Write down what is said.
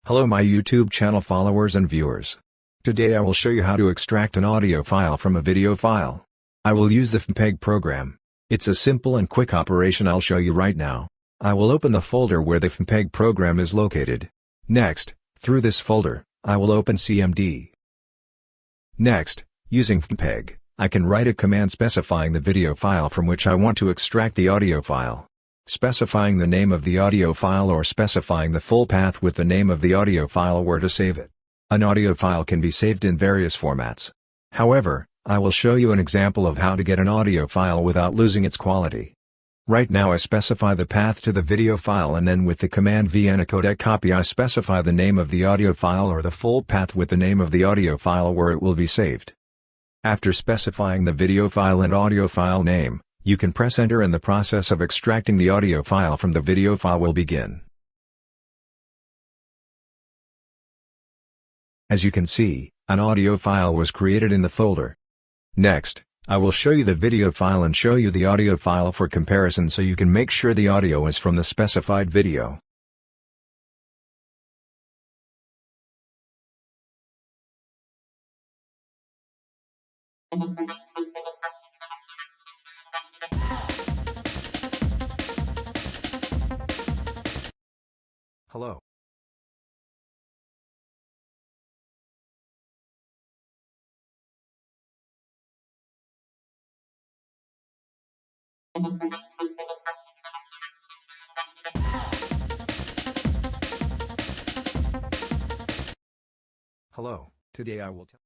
Hello my YouTube channel followers and viewers. Today I will show you how to extract an audio file from a video file. I will use the FFmpeg program. It's a simple and quick operation I'll show you right now. I will open the folder where the FFmpeg program is located. Next, through this folder, I will open CMD. Next, using FFmpeg, I can write a command specifying the video file from which I want to extract the audio file. Specifying the name of the audio file or specifying the full path with the name of the audio file where to save it. An audio file can be saved in various formats. However, I will show you an example of how to get an audio file without losing its quality. Right now I specify the path to the video file and then with the command vncodec copy I specify the name of the audio file or the full path with the name of the audio file where it will be saved. After specifying the video file and audio file name, you can press enter and the process of extracting the audio file from the video file will begin. As you can see, an audio file was created in the folder. Next, I will show you the video file and show you the audio file for comparison so you can make sure the audio is from the specified video. Hello. Hello, today I will tell